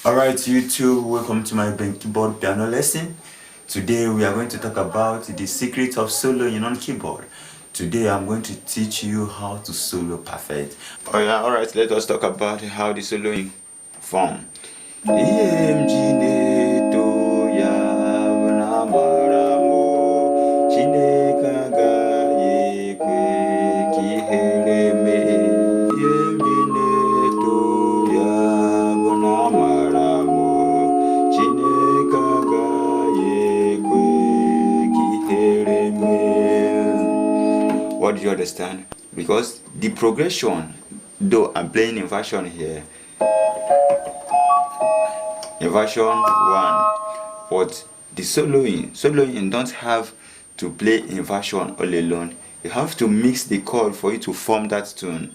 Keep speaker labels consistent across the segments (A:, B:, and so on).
A: Alright YouTube, welcome to my keyboard piano lesson. Today we are going to talk about the secret of soloing on keyboard. Today I'm going to teach you how to solo perfect. Alright, let us talk about how the soloing form. What do you understand? Because the progression, though I'm playing in version here, in version 1, but the soloing don't have to play in version all alone. You have to mix the chord for it to form that tune.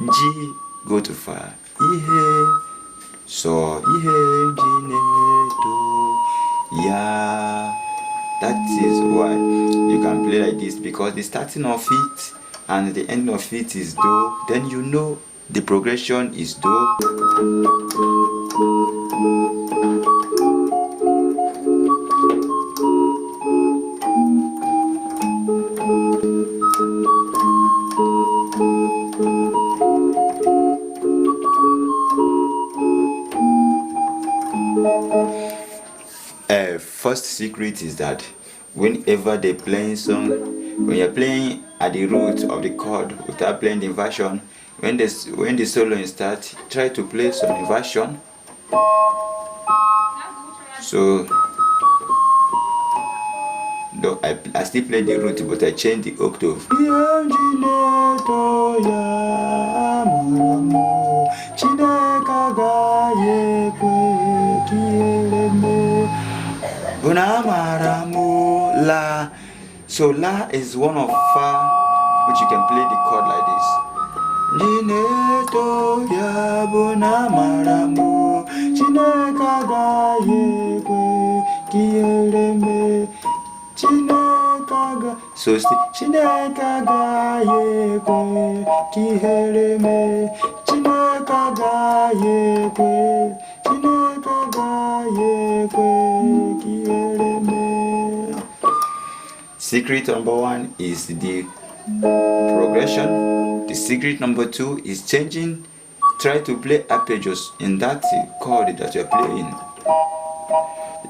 A: G, go to Fa, Ihe, So, Ihe, G, Ne, Do, Ya. That is why you can play like this, because the starting of it and the end of it is Do. Then you know the progression is Do. First secret is that whenever they playing song, when you're playing at the root of the chord without playing the inversion, when the soloing starts, try to play some inversion. So though I still play the root, but I change the octave. La. So La is one of Fa, which you can play the chord like this. So secret number 1 is the progression. The secret number 2 is changing. Try to play arpeggios in that chord that you're playing,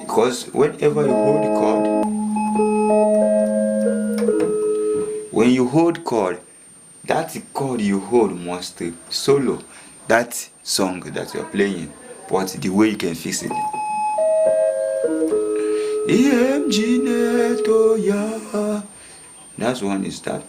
A: because whenever you hold the chord, when you hold chord, that chord you hold must solo that song that you're playing, but the way you can fix it. That's one is that.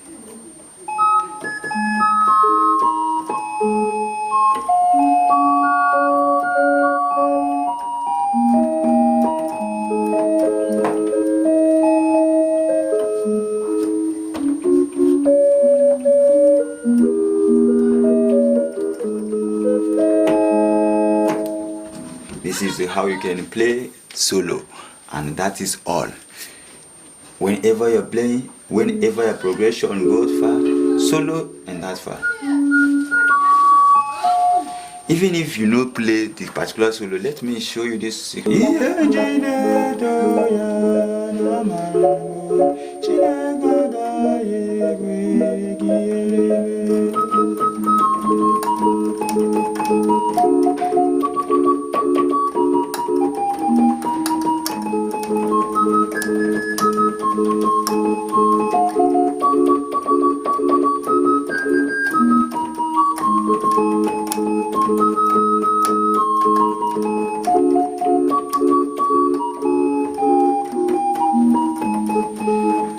A: This is how you can play solo, and that is all. Whenever you're playing, whenever your progression goes far, solo and that far. Even if you don't play the particular solo, let me show you this secret.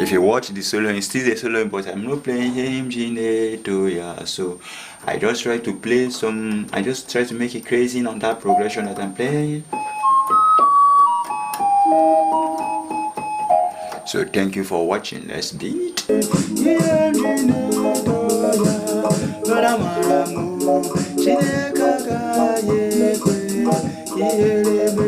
A: If you watch the solo, it's still the solo, but I'm not playing him Gineto, yeah. So I just try to play some, I just try to make it crazy on that progression that I'm playing. So thank you for watching. Let's beat. Yeah,